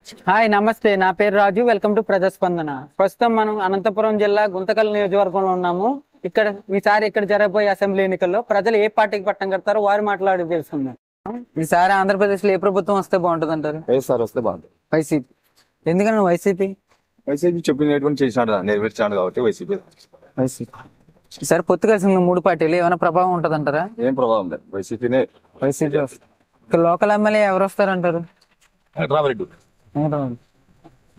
Hi నమస్తే, నా పేరు రాజు. Welcome to ప్రజాస్పందన. ప్రస్తుతం మనం అనంతపురం జిల్లా గుంతకల్ నియోజకవర్గంలో ఉన్నాము. ఈసారి ఇక్కడ జరగబోయే అసెంబ్లీ ఎన్నికల్లో ప్రజలు ఏ పార్టీకి పట్టం కడతారో వారు మాట్లాడి తెలుసుకుందాం. ఈసారి ఆంధ్రప్రదేశ్ లో ఏ ప్రభుత్వం వస్తే బాగుంటుంది అంటారు? వైఎస్ఆర్ వస్తే బాగుంటుంది. వైసీపీ. ఎందుకని వైసీపీ? వైసీపీ చెప్పినటువంటి చేసినాడు, నెరవేర్చాడు కాబట్టి వైసీపీ. ఈసారి పొత్తు కలిసిన మూడు పార్టీలు ఏమైనా ప్రభావం ఉంటుంది అంటారా? ఏం ప్రభావం లేదు, వైసీపీనే. వైసీపీ ఇక్కడ లోకల్ ఎమ్మెల్యే ఎవరు వస్తారంటారు? Ramareddy.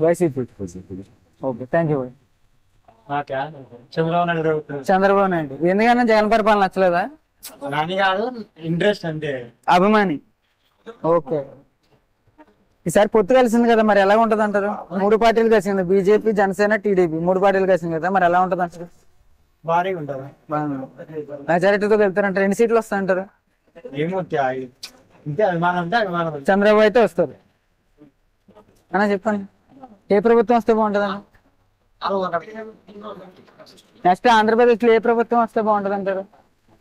YCP. Okay, thank you. Chandrababu Naidu. ఎందుకన్నా జగన్ పరిపాలన నచ్చలేదా? ఇంట్రెస్ట్ అంటే అభిమాని. ఓకే, ఈసారి పొత్తు కలిసింది కదా, మరి ఎలా ఉంటది అంటారు? మూడు పార్టీలు కలిసింది, బీజేపీ, జనసేన, టీడీపీ మూడు పార్టీలు కలిసింది కదా, మరి ఎలా ఉంటది అంటారు? భారీగా ఉంటుంది. మెజారిటీతో వెళ్తారంటారు. ఎన్ని సీట్లు వస్తాయంటారు? ఏమో ఇంతే, అభిమానం అంటే అభిమానం. చంద్రబాబు అయితే వస్తారు అన్న. చెప్పండి, ఏ ప్రభుత్వం వస్తే బాగుంటది? నెక్స్ట్ ఆంధ్రప్రదేశ్ లో ఏ ప్రభుత్వం వస్తే బాగుంటది అంటారు?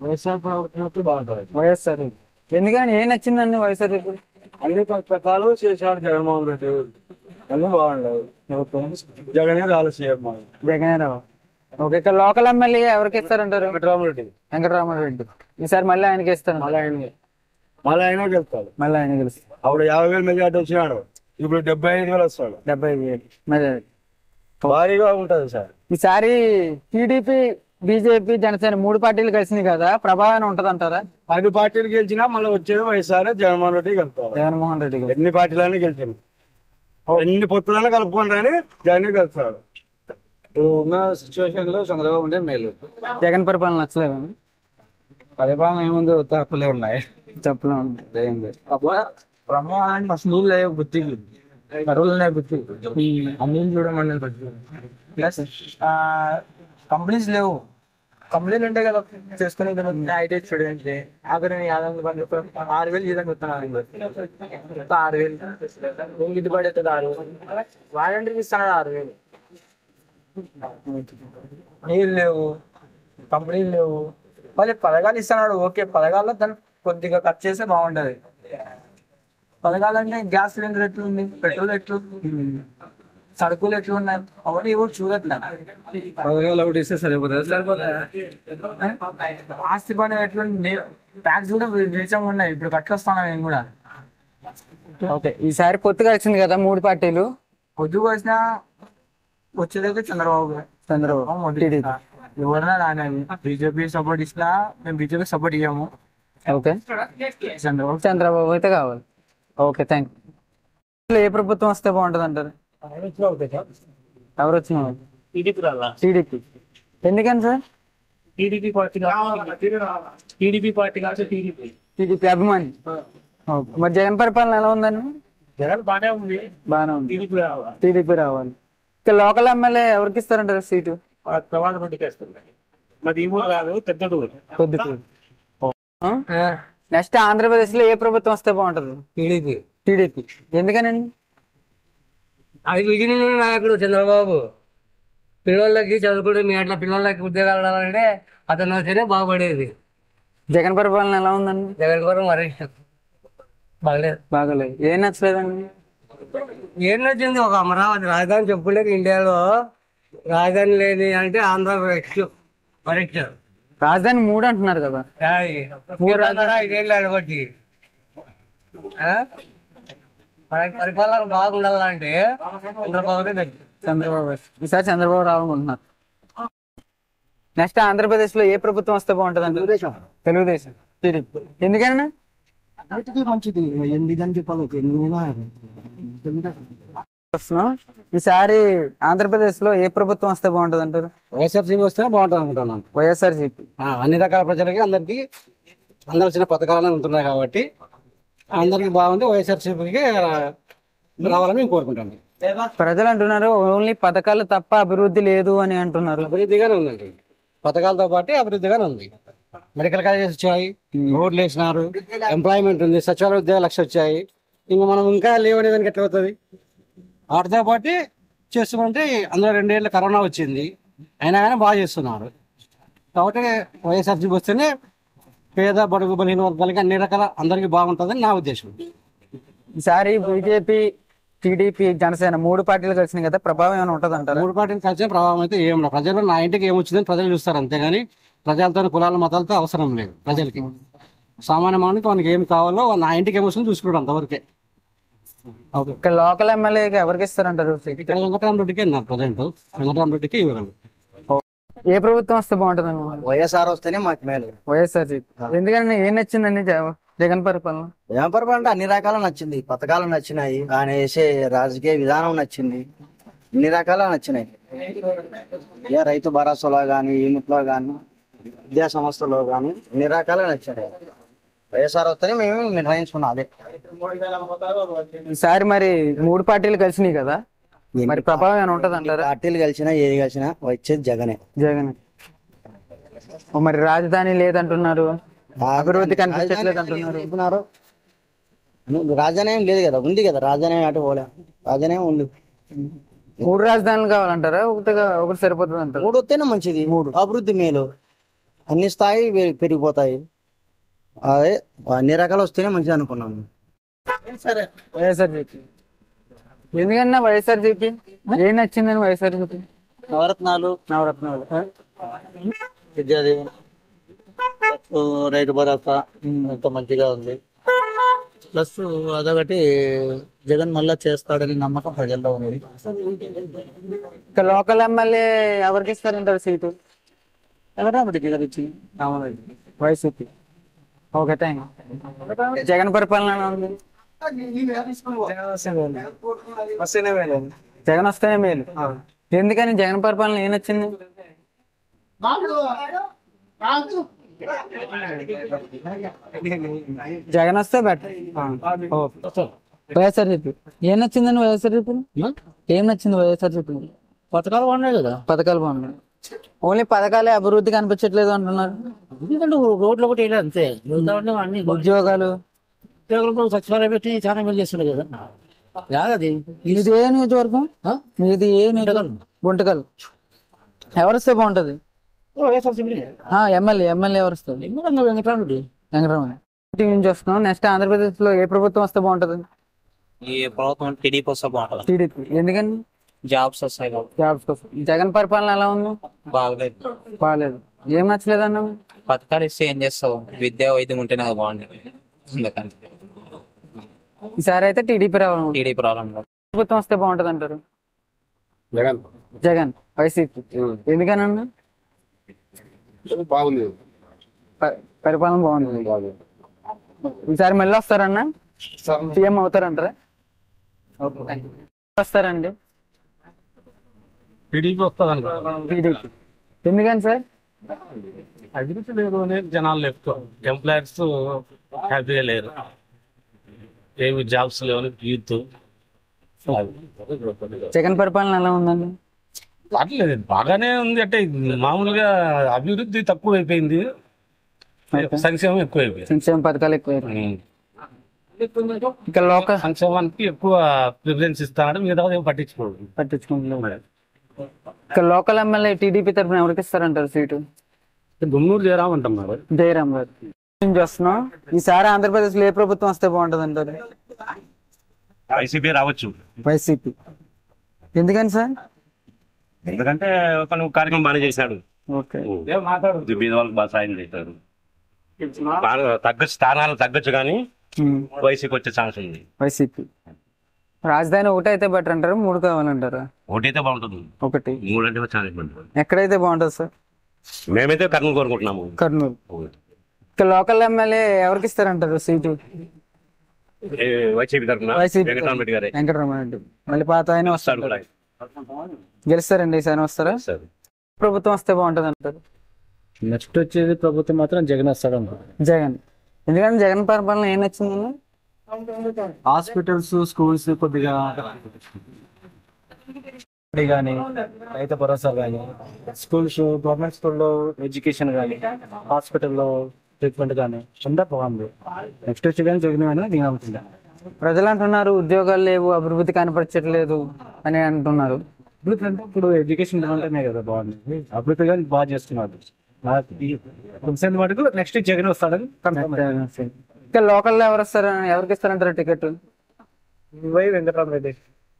వైఎస్ఆర్ ప్రభుత్వం బాగుంటుంది. వైఎస్ఆర్. ఎందుకని ఏం నచ్చిందండి వైఎస్ఆర్? అన్ని పథకాలు చేశాడు జగన్మోహన్ రెడ్డి, అన్ని బాగుండవు. జగనే ఆలోచన జగనే రావు. ఓకే, ఇక్కడ లోకల్ ఎమ్మెల్యే ఎవరికి ఇస్తారంటారు? వెంకటరామరెడ్డి. వెంకటరామరెడ్డి. ఈసారి మళ్ళీ ఆయనకి ఇస్తారు. మళ్ళీ ఆయన గెలుస్తాడు. మళ్ళీ ఆయన గెలుస్తారు. అప్పుడు 50,000 మెజార్టీ వచ్చినాడు, ఇప్పుడు 75,000 వస్తాడు. 75,000 మెజారిటీ. భారీగా ఉంటది సార్. ఈసారి టీడీపీ, బీజేపీ, జనసేన మూడు పార్టీలు కలిసింది కదా, ప్రభావం ఉంటది అంటారా? 10 పార్టీలు గెలిచినా మళ్ళీ వచ్చేది వైఎస్ఆర్ జగన్మోహన్ రెడ్డి గెలుస్తాడు. జగన్మోహన్ రెడ్డి గారు ఎన్ని పార్టీలైనా గెలిచింది, ఎన్ని పొత్తులైనా కలుపుకుంటారని జగన్ గెలుస్తాడు. ఉన్న సిచ్యువేషన్ లో చంద్రబాబు ఉంటే మేలు. జగన్ పరిపాలన నచ్చలేదు. పరిపాలన ఏముంది, తప్పులే ఉన్నాయి. తప్పులో ఉంది. బ్రహ్మాండ అసలు లేవు బుద్ధికి, కరువులున్నాయి బుద్ధి. అన్ని చూడమని ప్లస్ కంపెనీస్ లేవు. కంపెనీలు ఉంటాయి కదా చేసుకునే, ఐటీ స్టూడెంట్స్ ఆఖరి 6,000 జీతం ఇస్తున్నాను. 6,000 గిట్టుబాటు అవుతుంది. 6,000 వాలంటీర్కి ఇస్తున్నాడు. 6,000 నీళ్ళు లేవు, కంపెనీలు లేవు. మళ్ళీ పథకాలు ఇస్తున్నాడు. ఓకే, పథకాల్లో దాన్ని కొద్దిగా ఖర్చు చేస్తే బాగుంటది. పథకాలు అంటే గ్యాస్ సిలిండర్ ఎట్లుంది, పెట్రోల్ ఎట్లుంది, సరుకులు ఎట్లున్నాయి, అవన్నీ ఎవరు చూడట్లేదు. పథకాలు ఒకటి ఇస్తే సరిపోతుంది. ఆస్తి పని ఎట్లుంది, ట్యాక్స్ కూడా నిజంగా ఉన్నాయి. ఇప్పుడు కట్టొస్తాను నేను కూడా. ఓకే, ఈసారి పొత్తు కలిసింది కదా మూడు పార్టీలు, పొద్దుకు వచ్చినా వచ్చేదైతే చంద్రబాబు. టీడీపీ. ఎవరైనా రానేది. బీజేపీ సపోర్ట్ ఇచ్చినా మేము బీజేపీ సపోర్ట్ ఇవ్వము. ఓకే, చంద్రబాబు అయితే కావాలి. Okay, thank you. ఏ ప్రభుత్వం వస్తే బాగుంటది అంటారు? ఎవరు వచ్చిన? టీడీపీ. ఎందుకని సార్? టీడీపీ పార్టీ కాదు. టీడీపీ అభిమాని. ఓకే, మరి జగన్ పరిపాలన ఎలా ఉందని? జగన్ బాగానే ఉంది. బాగానే ఉంది. టీడీపీ టీడీపీ రావాలి. ఇక్కడ లోకల్ ఎమ్మెల్యే ఎవరికి ఇస్తారంటారు సీటు? ప్రమాద రెడ్డికి వేస్తుంది. మరి ఈ ఊరు కాదు, పెద్దటూరు. కొద్దిగా. నెక్స్ట్ ఆంధ్రప్రదేశ్ లో ఏ ప్రభుత్వం వస్తే బాగుంటది? టీడీపీ. టీడీపీ. ఎందుకనండి? అది విజయనగర నాయకుడు చంద్రబాబు. పిల్లలకి చదువుకుంటే మీ అట్లా పిల్లలకి ఉద్యోగాలు రావాలంటే అతను వస్తేనే బాగుపడేది. జగన్ పరిపాలన ఎలా ఉందండి? జగన్ కూడా మరి బాగలేదు. బాగలేదు. ఏం నచ్చలేదండి? ఏం నచ్చింది, ఒక అమరావతి రాజధాని చెప్పులేక ఇండియాలో రాజధాని లేని అంటే ఆంధ్ర పరీక్ష. రాజధాని 3 అంటున్నారు కదా. 5 ఏళ్ళు అడగొట్టి పరిపాలన బాగుండాలంటే చంద్రబాబు. ఈసారి చంద్రబాబు రావాలనుకుంటున్నారు. నెక్స్ట్ ఆంధ్రప్రదేశ్ లో ఏ ప్రభుత్వం వస్తే బాగుంటది అండి? తెలుగుదేశం. టీడీపీ. ఎందుకన్నా? మంచిది. ఈసారి ఆంధ్రప్రదేశ్ లో ఏ ప్రభుత్వం వస్తే బాగుంటది అంటారు? వైఎస్ఆర్సీపీ వస్తే బాగుంటుంది అనుకుంటున్నాను. వైఎస్ఆర్సీపీ. అన్ని రకాల ప్రజలకి అందరికి అందాల్సిన పథకాలు ఉంటున్నాయి కాబట్టి అందరికి బాగుంది. వైఎస్ఆర్సీపీకి రావాలని మేము కోరుకుంటాను. ప్రజలు అంటున్నారు ఓన్లీ పథకాలు తప్ప అభివృద్ధి లేదు అని అంటున్నారు. అభివృద్ధిగానే ఉందండి, పథకాలతో పాటు అభివృద్ధిగానే ఉంది. మెడికల్ కాలేజెస్ వచ్చాయి, రోడ్లు వేసినారు, ఎంప్లాయ్మెంట్ ఉంది, సచివాలయ ఉద్యోగాలు 1,00,000 వచ్చాయి. ఇంకా మనం ఇంకా లేవనే దానికి ఎట్లా అవుతుంది? వాటితో పాటు చేస్తుంటే అందులో 2 ఏళ్ళు కరోనా వచ్చింది, అయినా కానీ బాగా చేస్తున్నారు. కాబట్టి వైఎస్ఆర్సీపీ వస్తేనే పేద బడుగు బలహీన వర్గాలకి అన్ని రకాల అందరికీ బాగుంటుందని నా ఉద్దేశం. ఈసారి బీజేపీ, టీడీపీ జనసేన 3 పార్టీలు కలిసినాయి కదా, ప్రభావం ఏమైనా ఉంటది అంటారా? 3 పార్టీలు కలిసే ప్రభావం అయితే ఏం లేదు. ప్రజలు నా ఇంటికి ఏమొచ్చిందని ప్రజలు చూస్తారు అంతేగాని ప్రజలతో కులాల మతాలతో అవసరం లేదు ప్రజలకి. సామాన్య మానవునికి మనకి ఏం కావాలో నా ఇంటికి ఏమొస్తుందో చూసుకుంటాడు అంతవరకే. ఇక్కడ లోకల్ ఎమ్మెల్యేగా ఎవరికి ఇస్తారంటారు? ఇక్కడ వెంకటరామరెడ్డికి అన్నారు ప్రజెంట్, వెంకటరామరెడ్డికి ఇవ్వగలరు. ఏ ప్రభుత్వం వస్తే బాగుంటుంది? వైఎస్ఆర్ వస్తేనే మాకు మేలు. వైఎస్ఆర్ ఎందుకంటే ఏం నచ్చిందండి జగన్ పరిపాలన? వ్యాపారం అంటే అన్ని రకాలు నచ్చింది, పథకాలు నచ్చినాయి, ఆయన వేసే రాజకీయ విధానం నచ్చింది, అన్ని రకాలు నచ్చినాయి. ఏ రైతు భరోసాలో కానీ, యూనిట్లో కానీ, విద్యా సంస్థలో కానీ అన్ని రకాలు నచ్చినాయి. వైఎస్ఆర్ వస్తేనే మేము నిర్ణయించుకున్నాం. అదే ఈసారి మరి 3 పార్టీలు కలిసినాయి కదా, మరి ప్రభావం ఏమైనా ఉంటది అంటారా? పార్టీలు కలిసినా ఏది కలిసినా వచ్చేది జగనే. జగన్ మరి రాజధాని లేదంటున్నారు, అభివృద్ధి కనిపించట్లేదు అంటున్నారు. చెప్తున్నారు రాజధాని లేదు కదా, ఉంది కదా రాజధాని, అటు పోలే రాజధాని ఉంది. 3 రాజధానులు కావాలంటారా? ఒకటి సరిపోతుంది అంటారు? 3 వస్తేనే మంచిది, అభివృద్ధి మేలు, అన్ని స్థాయి పెరిగిపోతాయి. అదే అన్ని రకాలు వస్తేనే మంచిది అనుకున్నాము. వైఎస్ఆర్సీపీ ఎందుకన్నా వైఎస్ఆర్సీపీ ఏం నచ్చిందని? వైఎస్ఆర్సీపీ నవరత్నాలు, విద్యాదీవెన, రైతు భరోసా ఎంతో మంచిగా ఉంది. ప్లస్ అదొకటి జగన్ మళ్ళా చేస్తాడని నమ్మకం ప్రజల్లో ఉంది. ఇక్కడ లోకల్ ఎమ్మెల్యే ఎవరికి ఇస్తారంటారు సీటు? వెంకటరామరెడ్డికి కదా ఇచ్చి YCP. Okay, thank you. Jagan పరిపాలన ఎలా ఉంది? జగన్ వస్తేనే మేలు. ఎందుకని జగన్ పరిపాలన ఏం నచ్చింది? జగన్ వస్తే బెటర్. వైఎస్ఆర్సీపీ ఏం నచ్చిందని? వైఎస్ఆర్సీపీ ఏం నచ్చింది? వైఎస్ఆర్సీపీ పథకాలు బాగున్నాయి కదా. పథకాలు బాగున్నాయి, ఓన్లీ పథకాలే, అభివృద్ధి కనిపించట్లేదు అంటున్నారు. ఎందుకంటే రోడ్లు ఒకటి వేయలేదు అంతే, అన్ని ఉద్యోగాలు సచివాలయం పెట్టి చాలా మేలు చేస్తుండే కదా. యాదది ఇది ఏ నియోజకవర్గం? ఇది ఏ నియోజకవర్గం? గుంటకల్. ఎవరు వస్తే బాగుంటది? ఎమ్మెల్యే ఎవరు వస్తారు? వెంకటరామరెడ్డి. వెంకటరామరెడ్డి నుంచి వస్తున్నాం. నెక్స్ట్ ఆంధ్రప్రదేశ్ లో ఏ ప్రభుత్వం వస్తే బాగుంటది? ఈ ప్రభుత్వం టీడీపీ వస్తే బాగుంటుంది. టీడీపీ ఎందుకని? జాబ్స్ వస్తాయి కాబట్టి. జాబ్స్ కోసం. జగన్ పరిపాలన ఎలా ఉంది? బాగలేదు. బాగాలేదు. ఏం నచ్చలేదు అన్న? పథకాలు ఇస్తే ఏం చేస్తావు? విద్యా వైద్యం ఉంటేనే అది బాగుంటుంది. అందుకని ఈసారి అయితే టీడీపీ రావాలి. టీడీపీ రావడం ప్రభుత్వం వస్తే బాగుంటది అంటారు? జగన్ వైసీపీ ఎందుకనన్నా? బాగుంది, పరిపాలన బాగుంది. ఈసారి మళ్ళీ వస్తారన్నా? సీఎం అవుతారంటారా? వస్తారండి. టీడీపీ వస్తుంది టీడీపీ ఎందుకని సార్? అభివృద్ధి లేదు అని జనాలు ఎక్కువ, ఎంప్లాయర్స్ హ్యాపీగా లేరు, ఏమి జాబ్స్ లేవని యూత్. జగన్ పరిపాలన ఎలా ఉందండి? అట్లేదు, బాగానే ఉంది. అంటే మామూలుగా అభివృద్ధి తక్కువ అయిపోయింది, సంక్షేమం ఎక్కువ అయిపోయింది. సంక్షేమ పథకాలు ఎక్కువ. ఇక లోకల్ సంక్షేమానికి ఎక్కువ ప్రిఫరెన్స్ ఇస్తాడు, మిగతా ఏం పట్టించుకోడు. పట్టించుకుంటున్నారు. ఇక లోకల్ ఎమ్మెల్యే టీడీపీ తరఫున ఎవరికి ఇస్తారంటారు సీటు? గుమ్మూరు జయరాం అంటున్నారు. జయరాం గారు నుంచి వస్తున్నాం. ఈసారి ఆంధ్రప్రదేశ్ లో ఏ ప్రభుత్వం వస్తే బాగుంటది అంటారు? వైసీపీ రావచ్చు. వైసీపీ ఎందుకని సార్? ఎందుకంటే ఒక కార్యక్రమం బాగానే చేశాడు, ఓకే. బీద వాళ్ళకి బాగా సాయం చేశాడు. తగ్గచ్చు, స్థానాలు తగ్గచ్చు కానీ వైసీపీ వచ్చే ఛాన్స్ ఉంది. వైసీపీ. రాజధాని ఒకటి అయితే బెటర్ అంటారు, 3 కావాలంటారా? ఒకటి అయితే బాగుంటుంది, ఒకటి. 3 అంటే చాలా ఇబ్బంది. ఎక్కడైతే బాగుంటుంది సార్? మేమైతే కర్నూలు కోరుకుంటున్నాము. కర్నూలు. ఇక లోకల్ ఎమ్మెల్యే ఎవరికి ఇస్తారంటారు సీటు? వైసీపీ తరఫున వైసీపీ వెంకటరామరెడ్డి గారే. వెంకటరామరెడ్డి మళ్ళీ పాత ఆయన వస్తారు, గెలుస్తారండి. ఈసారి వస్తారా? ప్రభుత్వం వస్తే బాగుంటది అంటారు? నెక్స్ట్ వచ్చేది ప్రభుత్వం మాత్రం జగన్ వస్తాడు. జగన్ ఎందుకంటే జగన్ పరిపాలన ఏం నచ్చిందని? హాస్పిటల్స్, స్కూల్స్ కొద్దిగా కానీ, రైతు భరోసా కానీ, స్కూల్స్, గవర్నమెంట్ స్కూల్లో ఎడ్యుకేషన్ కానీ, హాస్పిటల్లో ట్రీట్మెంట్ కానీ అంతా బాగుంది. నెక్స్ట్ వచ్చి కానీ జగన్ అని నేను అనుకుంటాను. ప్రజలు అంటున్నారు ఉద్యోగాలు లేవు, అభివృద్ధి కనపరచట్లేదు అని అంటున్నారు. అభివృద్ధి అంటే ఇప్పుడు ఎడ్యుకేషన్ ఉంటేనే కదా బాగుంది, అభివృద్ధి కానీ బాగా చేస్తున్నారు. మటుకు నెక్స్ట్ జగన్ వస్తాడని. ఇక లోకల్లో ఎవరు వస్తారు? ఎవరికి ఇస్తారంటారు ticket? Y Venkataramareddy.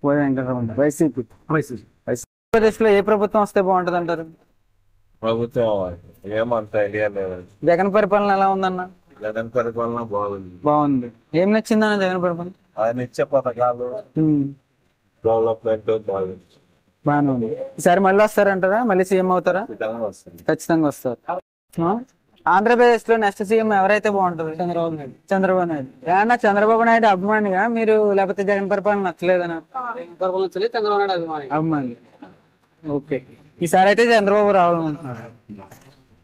Y Venkataramana YCP. Andhra Pradesh లో ఏ ప్రభుత్వం వస్తే బాగుంటది అంటారు? ప్రభుత్వం ఏమంత ఐడియా లేదు. జగన్ పరిపాలన ఎలా ఉందన్న? జగన్ పరిపాలన బాగుంది. బాగుంది. ఏం నచ్చిందన్న జగన్ పరిపాలన? ఆయన ఇచ్చే పథకాలు డెవలప్మెంట్ బాగుంది. బాగానే ఉంది. ఈసారి మళ్ళీ వస్తారంటారా? మళ్ళీ సీఎం అవుతారా? వస్తుంది. ఖచ్చితంగా వస్తారు. ఆంధ్రప్రదేశ్ లో నెక్స్ట్ సీఎం ఎవరైతే బాగుంటది? చంద్రబాబు నాయుడు. ఏమన్నా చంద్రబాబు నాయుడు అభిమానిగా మీరు, లేకపోతే జగన్ పరిపాలన నచ్చలేదనా? చంద్రబాబు నాయుడు అభిమాని. అభిమాని. ఓకే. ఈసారి అయితే చంద్రబాబు రావాలనుకుంటున్నారు.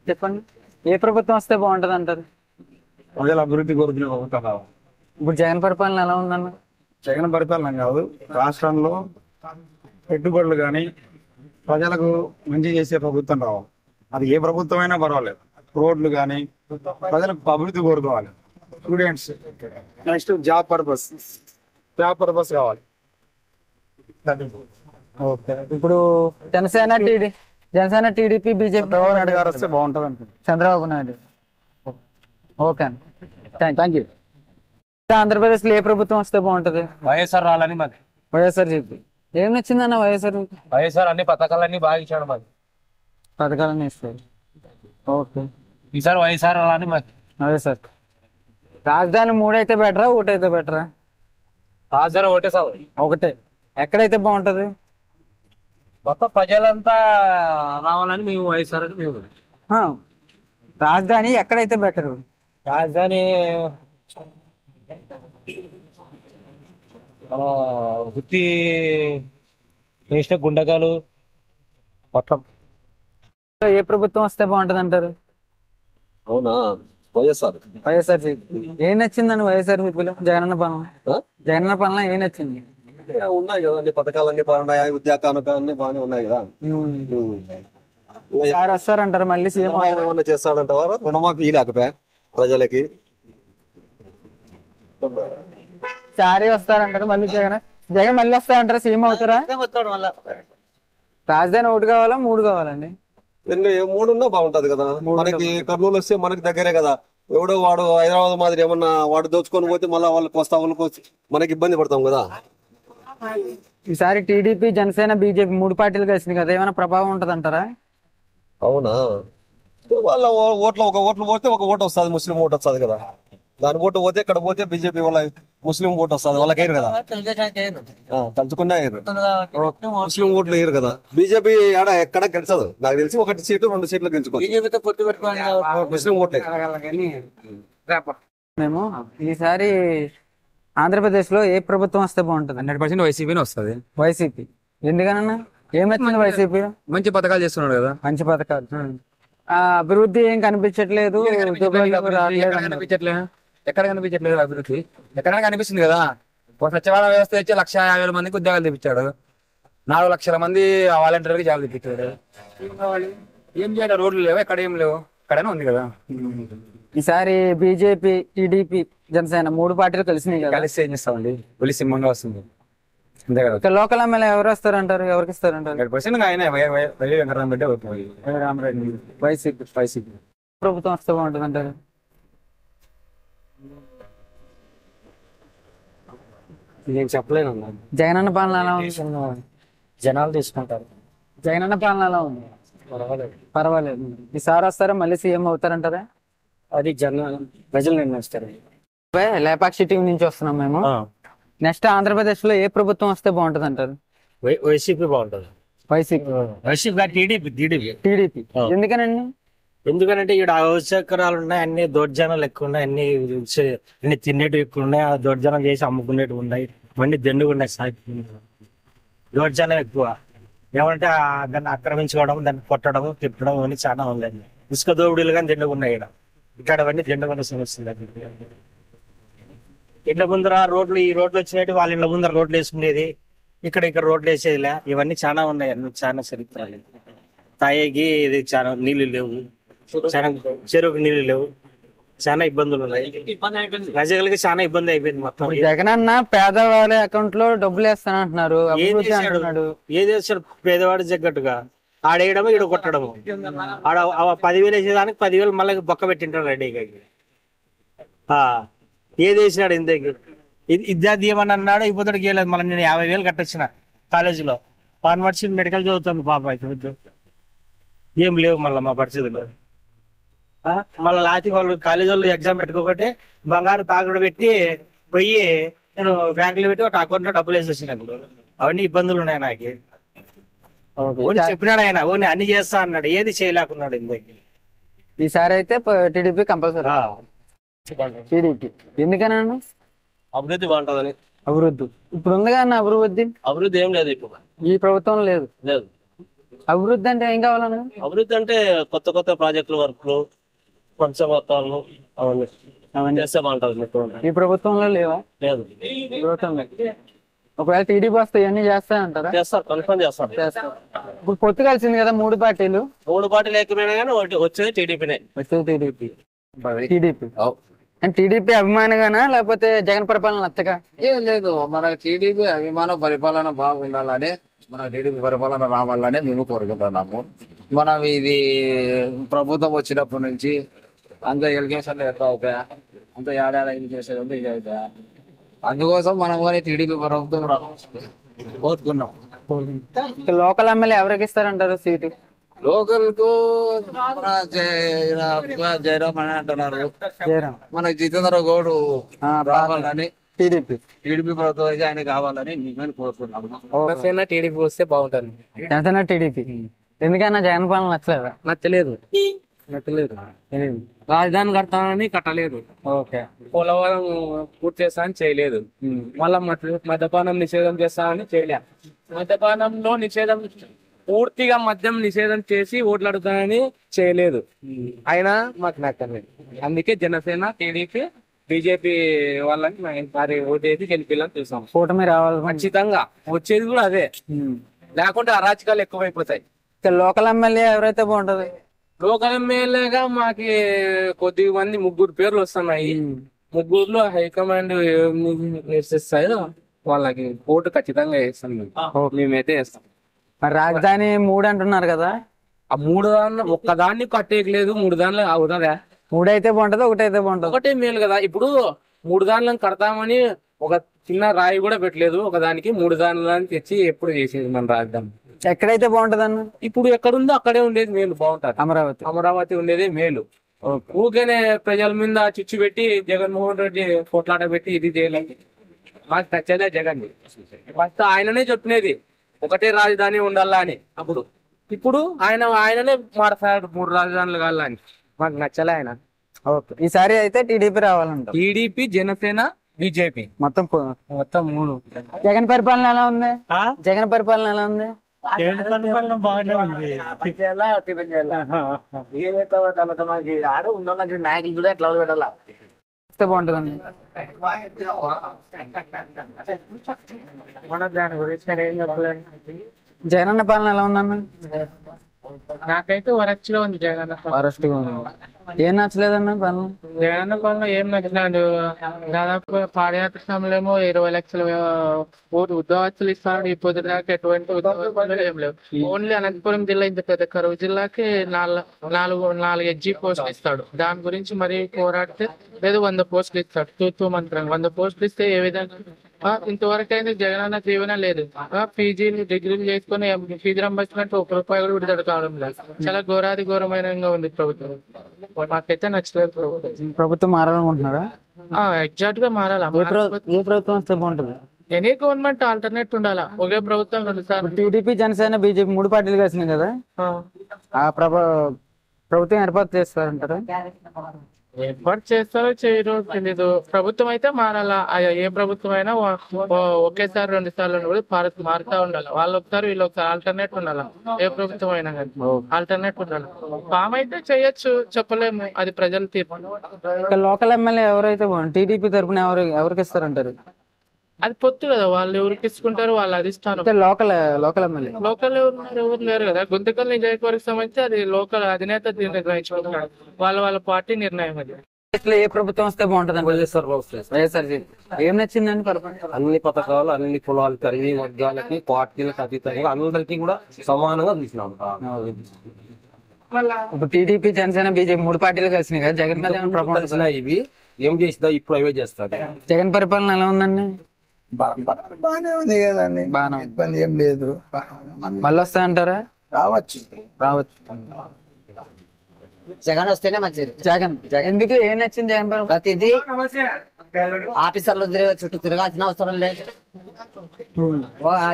చెప్పండి, ఏ ప్రభుత్వం వస్తే బాగుంటది అంటారు? ప్రజల అభివృద్ధి కోరుకునే ప్రభుత్వం కావాలి. ఇప్పుడు జగన్ పరిపాలన ఎలా ఉందన్న? జగన్ పరిపాలన కాదు, రాష్ట్రంలో పెట్టుబడులు కానీ ప్రజలకు మంచి చేసే ప్రభుత్వం రావాలి. అది ఏ ప్రభుత్వం అయినా పర్వాలేదు. రోడ్లు కానీ ప్రజలకు అభివృద్ధి కోరుకోవాలి. స్టూడెంట్స్ నెక్స్ట్ జాబ్ పర్పస్ కావాలి. ఓకే. ఇప్పుడు జనసేన టీడీపీ బీజేపీ చంద్రబాబు నాయుడు గారు వస్తే బాగుంటుంది అనుకుంటున్నాను. చంద్రబాబు నాయుడు. ఓకే అండి, థ్యాంక్ యూ. ఆంధ్రప్రదేశ్ లో ఏ ప్రభుత్వం వస్తే బాగుంటది? వైఎస్ఆర్ రాలని మాది. వైఎస్ఆర్ చెప్పి ఏం నచ్చిందన్న వైఎస్ఆర్ అన్ని పథకాలన్నీ బాగా ఇచ్చాడు మాది. పథకాలన్నీ ఇస్తారు. ఓకే. ఈసారి వైఎస్ఆర్ రాలని మాది. వైఎస్ఆర్. రాజధాని 3 అయితే బెటరా, 1 అయితే బెటరా? రాజధాని ఒకటే సార్. ఒకటే. ఎక్కడైతే బాగుంటది? మొత్తం ప్రజలంతా రావాలని మేము వైఎస్ఆర్ మేము. రాజధాని ఎక్కడైతే బెటర్? రాజధాని వృత్తి చేసిన గుండకాలు మొత్తం. ఏ ప్రభుత్వం వస్తే బాగుంటది అంటారు? అవునా, వైఎస్ఆర్. వైఎస్ఆర్ ఏం నచ్చిందని వైఎస్ఆర్ సిపిలో? జగనన్న పాలన ఏం నచ్చింది? ఉన్నాయి కదా అన్ని పథకాలన్నీ బాగున్నాయి. విద్యా కానుక అన్ని బాగానే ఉన్నాయి కదా. సార్ వస్తారంటారు మళ్ళీ సీఎం? ఏమన్నా చేస్తాడంట రుణమాఫీ లేకపోయా ప్రజలకి. సారీ వస్తారంటారు మళ్ళీ? జగన్ మళ్ళీ వస్తారంటారా? సీఎం అవుతారా? రాజధాని 1 కావాలా 3 కావాలండి? 3 ఉన్నా బాగుంటది కదా. మనకి కర్నూలు వస్తే మనకి దగ్గరే కదా. ఎవడో వాడు హైదరాబాద్ మాదిరి ఏమన్నా వాడు దోచుకొని పోతే మళ్ళీ వాళ్ళకి వచ్చి మనకి ఇబ్బంది పడతాం కదా. ఈసారి టీడీపీ, జనసేన, బీజేపీ 3 పార్టీలు కలిసింది కదా, ఏమైనా ప్రభావం ఉంటది అంటారా? అవునా, వాళ్ళ ఒక ఓట్లు పోతే ఒక ఓటు వస్తుంది, ముస్లిం ఓటు వస్తుంది కదా. దాని ఓటు పోతే ఇక్కడ పోతే బీజేపీ వాళ్ళ ముస్లిం ఓటు వస్తుంది, వాళ్ళకి వేయరు కదా. తలుచుకున్నా ముస్లిం ఓట్లు వేయరు కదా. బీజేపీ ఆడ ఎక్కడ గెలిచదు నాకు తెలిసి. 1 సీటు 2 సీట్లు గెలుచుకోవచ్చు ముస్లిం ఓట్లు. మేము ఈసారి ఆంధ్రప్రదేశ్ లో ఏ ప్రభుత్వం వస్తే బాగుంటది? 100% వైసీపీనే వస్తుంది. వైసీపీ. ఎందుకనన్నా? ఏం నచ్చింది వైసీపీ? మంచి పథకాలు చేస్తున్నాడు కదా. మంచి పథకాలు. అభివృద్ధి ఏం కనిపించట్లేదు. ఎక్కడ కనిపించట్లేదు అభివృద్ధి. ఎక్కడైనా కనిపిస్తుంది కదా. సచివాలయ వ్యవస్థ వచ్చి 150,000 మందికి ఉద్యోగాలు తెప్పించాడు. 4 లక్షల మంది వాలంటీర్కి జాబ్ తెప్పించాడు. ఏం చేయాలి? రోడ్లు లేవు, ఎక్కడ ఏం లేవు. ఎక్కడైనా ఉంది కదా. ఈసారి బీజేపీ, టీడీపీ, జనసేన 3 పార్టీలు కలిసినాయి కదా. కలిసి ఏం చేస్తామండి? పులి సింహంగా వస్తుంది అంతే కదా. లోకల్ ఎమ్మెల్యే ఎవరు వస్తారంటారు? ఎవరికి ఇస్తారంటారు? 100% ఆయన వై వెంకటరామరెడ్డి అవుతుంది. రామరెడ్డి. వైసీపీ ప్రభుత్వం వస్తే బాగుంటుంది అంటారు? నేను చెప్పలేను. జగనన్న పాలన ఎలా ఉంది? జనాలు తీసుకుంటారు. జగనన్న పాలన ఎలా ఉంది? పర్వాలేదు. ఈసారి వస్తారా మళ్ళీ సీఎం అవుతారంటారా? అది ప్రజలు నిర్ణయిస్తారు. లేపాక్షి టీం నుంచి వస్తున్నాం మేము. నెక్స్ట్ ఆంధ్రప్రదేశ్ లో ఏ ప్రభుత్వం వస్తే బాగుంటది అంటారు? వైసీపీ బాగుంటది. YCP TDP. ఎందుకనండి? ఎందుకంటే ఇక్కడ అవసరాలు ఉన్నాయి, అన్ని దౌర్జన్యాలు ఎక్కువ ఉన్నాయి, అన్ని తినేటివి ఎక్కువ ఉన్నాయి, ఆ దౌర్జన్యం చేసి అమ్ముకునేటివి ఉన్నాయి, ఇవన్నీ దండుగా ఉన్నాయి. దౌర్జన్యం ఎక్కువ. ఏమంటే దాన్ని ఆక్రమించుకోవడం, దాన్ని కొట్టడం, తిప్పడం ఇవన్నీ చాలా ఉన్నాయి. ఇసుక దోపిడీలు కానీ దండుగా ఉన్నాయి. ఇక్కడ అవన్నీ దండుగా సమస్యలు. ఇళ్ళ ముందర రోడ్లు, ఈ రోడ్లు వచ్చినట్టు వాళ్ళ ఇళ్ళ ముందర రోడ్లు వేసుకునేది, ఇక్కడ రోడ్లు వేసేదిలే. ఇవన్నీ చాలా ఉన్నాయి. అన్ని చాలా చరిత్రలు. తాయేకి ఇది చాలా నీళ్లు లేవు, చాలా చెరువుకి నీళ్లు లేవు, చాలా ఇబ్బందులు ఉన్నాయి. ప్రజలకి చాలా ఇబ్బంది అయిపోయింది మొత్తం. జగనన్న పేదవాళ్ళ అకౌంట్ లో డబ్బులు వేస్తానంటున్నారు. ఏది చేశాడు పేదవాడి తగ్గట్టుగా? ఆడేయడము, ఈడ కొట్టడము. ఆడ 10,000 వేసేదానికి 10,000 మళ్ళీ బొక్క పెట్టింటాడు రెడీగా. ఏది వేసినాడు ఇంతకి? విద్యార్థి ఏమని అన్నాడు ఇప్పుడు గీయలేదు. మళ్ళీ నేను 50,000 కట్టొచ్చిన కాలేజీలో. ఫార్మసీ మెడికల్ చదువుతాను పాప అయితే ఏం లేవు మళ్ళీ మా పరిస్థితుల్లో. మళ్ళీ లాస్ట్ వాళ్ళు కాలేజీ వాళ్ళు ఎగ్జామ్ పెట్టుకోకపోతే బంగారు తాగుడు పెట్టి పోయి నేను బ్యాంకులో పెట్టి ఒక అకౌంట్ లో డబ్బులు వేసి వచ్చిన. అవన్నీ ఇబ్బందులు ఉన్నాయి నాకు. చెప్పినాడు ఆయన ఓ అన్ని చేస్తా అన్నాడు, ఏది చేయలేకున్నాడు. ఇందుకు ఈసారి అయితే టీడీపీ కంపల్సరీ. టీడీపీ ఎందుకన్నా? అభివృద్ధి బాగుంటుందని. అభివృద్ధి ఇప్పుడు ఉంది కానీ అభివృద్ధి ఏం లేదు ఇప్పుడు ఈ ప్రభుత్వం లేదు. లేదు. అభివృద్ధి అంటే ఏం కావాలన్నా? అభివృద్ధి అంటే కొత్త కొత్త ప్రాజెక్టులు వర్క్లు కొంచెం మొత్తాలు అవన్నీ చేస్తే బాగుంటుంది. ఈ ప్రభుత్వంలో లేవా? లేదు. ప్రభుత్వం లేదు. ఒకవేళ టీడీపీ వస్తే ఇవన్నీ చేస్తాయంటారా? చేస్తారు, కన్ఫర్మ్ చేస్తారు. ఇప్పుడు పొత్తు కలిసింది కదా 3 పార్టీలు. 3 పార్టీలు లేకపోయినా కానీ వచ్చేది టీడీపీనే. టీడీపీ అంటే టీడీపీ అభిమానిగానా లేకపోతే జగన్ పరిపాలన నచ్చగా? ఏం లేదు, మన టీడీపీ అభిమాన పరిపాలన బాగుండాలని, మన టీడీపీ పరిపాలన రావాలని మేము కోరుకుంటున్నాము. మనం ఇది ప్రభుత్వం వచ్చినప్పటి నుంచి అంత ఎలిగేషన్లు ఎట్లా అవుతాయా, అంత ఏడాది ఎలిగేషన్ ఇది అవుతాయా, అందుకోసం మనం కానీ టీడీపీ ప్రభుత్వం కోరుకున్నాం. లోకల్ ఎమ్మెల్యే ఎవరికి ఇస్తారంటారు సీటు? లోకల్ కు జయరామ్ అని అంటున్నారు. మన జితేంద్ర గౌడ్ రావాలని టీడీపీ ప్రభుత్వం అయితే ఆయన కావాలని మేము కోరుకున్నాము. జనసేన టీడీపీ వస్తే బాగుంటుంది. జనసేన టీడీపీ ఎందుకన్నా జగన్ పాలన నచ్చలేదా? నచ్చలేదు. రాజధాని కడతానని కట్టలేదు. ఓకే. పోలవరం పూర్తి చేస్తానని చేయలేదు. మళ్ళా మద్యపానం నిషేధం చేస్తానని చేయలే. మద్యపానంలో నిషేధం పూర్తిగా మద్యం నిషేధం చేసి ఓట్లు అడుగుతానని చేయలేదు. అయినా మాకు నచ్చలేదు. అందుకే జనసేన టీడీపీ బీజేపీ వాళ్ళని మరి ఓటేసి గెలిపిల్లని చూసాం. కూటమి రావాలి ఖచ్చితంగా. వచ్చేది కూడా అదే, లేకుంటే అరాచకాలు ఎక్కువైపోతాయి. లోకల్ ఎమ్మెల్యే ఎవరైతే బాగుంటది? లోకల్ ఎమ్మెల్యేగా మాకి కొద్ది మంది 3 పేర్లు వస్తున్నాయి. 3లో హైకమాండ్ నిర్ణయిస్తాయో వాళ్ళకి ఓటు ఖచ్చితంగా వేస్తాం. మేమైతే వేస్తాం. మరి రాజధాని 3 అంటున్నారు కదా, ఆ 3 దాన్ని ఒక్కదాన్ని కట్టేయలేదు. 3 దానిలో అవుతుందా? 3 అయితే బాగుంటది, 1 అయితే బాగుంటది. ఒకటే మేలు కదా. ఇప్పుడు 3 దానిలను కడతామని ఒక చిన్న రాయి కూడా పెట్టలేదు. ఒకదానికి 3 దానిలను తెచ్చి ఎప్పుడు చేసేది మన రాజధాని. ఎక్కడైతే బాగుంటది అన్న? ఇప్పుడు ఎక్కడుందో అక్కడే ఉండేది మేలు. బాగుంటది. అమరావతి ఉండేది మేలు. ఊరికేనే ప్రజల మీద చిచ్చు పెట్టి జగన్మోహన్ రెడ్డి కొట్లాట పెట్టి ఇది చేయలేదు. మాకు నచ్చలే జగన్. ఫస్ట్ ఆయననే చెప్పినది ఒకటే రాజధాని ఉండాలా అని. అప్పుడు ఇప్పుడు ఆయననే మాట్లాడాడు 3 రాజధానులు కావాలని. మాకు నచ్చలే ఆయన. ఈసారి అయితే టీడీపీ రావాలంట. టీడీపీ, జనసేన, బీజేపీ మొత్తం 3. జగన్ పరిపాలన ఎలా ఉంది? జగన్ పరిపాలన ఎలా ఉంది? బాగానే ఉంది. నాయకులు కూడా ఎట్లా పెట్టాలా బాగుంటుందండి. మన దాని గురించి ఏం చెప్పలేదు. జగనన్న పాలన ఎలా ఉందన్న? నాకైతే వరస్ట్ లో ఉంది జగన్. వరస్ట్ గా ఉంది. ఏం నచ్చలేదన్న పాలన? జగన్ పాలన ఏం నచ్చలేదు. దాదాపు పాదయాత్ర సమయంలో 20 లక్షల ఉద్యోగస్తులు ఇస్తాడు. ఈ పొద్దు దాకా ఎటువంటి ఉద్యోగాలు ఏం లేవు. ఓన్లీ అనంతపురం జిల్లా ఇంత పెద్ద కరువు జిల్లాకి 4 ఎస్జీ పోస్టులు ఇస్తాడు. దాని గురించి మరి పోరాడితే లేదు 100 పోస్టులు ఇస్తాడు. తూతూ మంత్రంగా 100 పోస్టులు ఇస్తే ఏ విధంగా? ఇంతవరకు అయితే జగనన్న దీవెన లేదు. పీజీలు డిగ్రీలు చేసుకుని ఫీజు రంబించినట్టు 1 రూపాయి కూడా విడుదల కావడం లేదు. చాలా ఘోరాది ఉంది ప్రభుత్వం. మాకైతే నచ్చలేదు ప్రభుత్వం మారాలనుకుంటున్నారా? ఎగ్జాక్ట్ గా మారాలి. ఏ ప్రభుత్వం వస్తే బాగుంటుంది? ఎనీ గవర్నమెంట్ ఆల్టర్నేట్ ఉండాలా. ఒకే ప్రభుత్వం 2 సార్లు. టీడీపీ, జనసేన, బీజేపీ 3 పార్టీలు కలిసినాయి కదా, ఆ ప్రభుత్వం ఏర్పాటు చేస్తారంటారా? ఏర్పాటు చేస్తారో చేయరో తెలీదు. ప్రభుత్వం అయితే మారాలా. ఏ ప్రభుత్వం అయినా ఒకేసారి 2 సార్లు మారుతా ఉండాలి. వాళ్ళు ఒకసారి వీళ్ళు ఒకసారి ఆల్టర్నేట్ ఉండాలా. ఏ ప్రభుత్వం అయినా కానీ ఆల్టర్నేట్ ఉండాలి. ఫామ్ అయితే చేయొచ్చు, చెప్పలేము. అది ప్రజల తీర్పు. లోకల్ ఎమ్మెల్యే ఎవరైతే బాగుంది? టీడీపీ తరఫున ఎవరికి ఇస్తారంటారు? అది పొత్తు కదా, వాళ్ళు ఎవరికి ఇచ్చుకుంటారు, వాళ్ళు అది ఇస్తారు. లోకల్ ఎమ్మెల్యే లోకల్ ఎవరు లేరు కదా. గుంతకల్ నియోజకవర్గం సంబంధించి అది లోకల్ అధినేత నిర్ణయించుకుంటున్నాడు. వాళ్ళ పార్టీ నిర్ణయం అది. ఏ ప్రభుత్వం వస్తే బాగుంటుంది? వైఎస్ఆర్సీపీ. ఏం నచ్చిందండి పరిపాలన? అన్ని పథకాలు అన్ని కులాలకి అన్ని వర్గాలకి పార్టీలకు అతీతంగా అందరికీ కూడా సమానంగా చూసినాం. ఇప్పుడు టీడీపీ, జనసేన, బీజేపీ 3 పార్టీలు కలిసినాయి కదా, జగన్ మీద ఇవి ఏం చేసిందా ఇప్పుడు అవే చేస్తారు. జగన్ పరిపాలన ఎలా ఉందండి? బాగానే ఉంది కదండి, బాగానే ఇబ్బంది ఏం లేదు. మళ్ళీ వస్తాయంటారా? రావచ్చు. జగన్ వస్తేనే మంచిది. జగన్ ఎందుకు ఏం నచ్చింది జగన్ పరిపాలన? ప్రతిదీ ఆఫీసర్లు చుట్టూ తిరగాల్సిన అవసరం లేదు,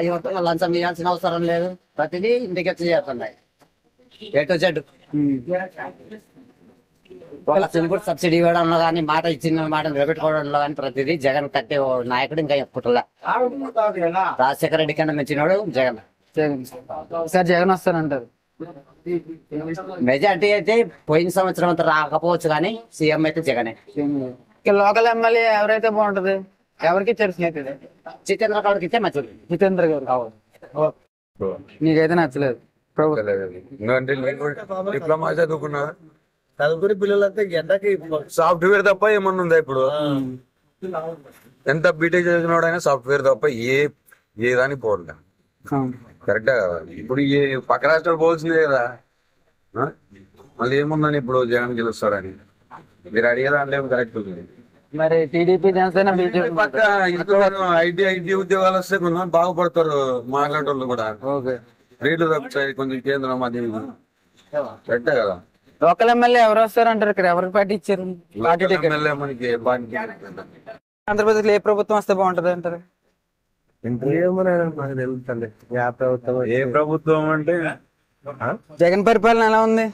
యువతకు లంచం ఇవ్వాల్సిన అవసరం లేదు, ప్రతిదీ ఇంటికి వచ్చి చేస్తున్నాయి ఏ టు జెడ్. సబ్సిడీ ఇవ్వడంలో కానీ, మాట ఇచ్చిన మాట నిలబెట్టుకోవడంలో కానీ ప్రతిదీ జగన్ కట్టే నాయకుడు ఇంకా ఎప్పుడులా. రాజశేఖర రెడ్డి కన్నా మెచ్చినోడు జగన్. సార్ జగన్ వస్తారంటారు? మెజార్టీ అయితే పోయిన సంవత్సరం అంతా రాకపోవచ్చు కానీ సీఎం అయితే జగనే. లోకల్ ఎమ్మెల్యే ఎవరైతే బాగుంటది? ఎవరికి తెలుసు? జితేంద్ర గౌడ్కి ఇస్తే మంచిది. జితేంద్ర గారు నీకైతే నచ్చలేదు? ఎందుకంటే నేను కూడా డిప్లొమా చదువుకున్నా, చదువుకుని పిల్లలంతా ఎండకి సాఫ్ట్వేర్ తప్ప ఏమన్నా ఉందా ఇప్పుడు? ఎంత బీటెక్ చదివినోడైనా సాఫ్ట్వేర్ తప్ప ఏ దానికి పోవట్లే. కరెక్టే కదా? ఇప్పుడు ఈ పక్క రాష్ట్రాలు పోల్సిందే కదా. మళ్ళీ ఏముందని ఇప్పుడు జగన్ గెలుస్తాడని మీరు అడిగే దాంట్లో కరెక్ట్ ఉంది. మరి టీడీపీ జనసేన బీజేపీ పక్క ఐటీ ఉద్యోగాలు వస్తే కొంచెం బాగుపడతారు మాట్లాడేటోళ్ళు కూడా. రేట్లు తగ్గుతాయి కొంచెం, కేంద్రం అది కరెక్టే కదా. లోకల్ ఎమ్మెల్యే ఎవరు వస్తారంటారు ఇక్కడ? ఎవరికి పార్టీ ఇచ్చారు? మనకి ఆంధ్రప్రదేశ్ లో ఏ ప్రభుత్వం వస్తే బాగుంటది అంటారు? ఏ ప్రభుత్వం అంటే జగన్ పరిపాలన ఎలా ఉంది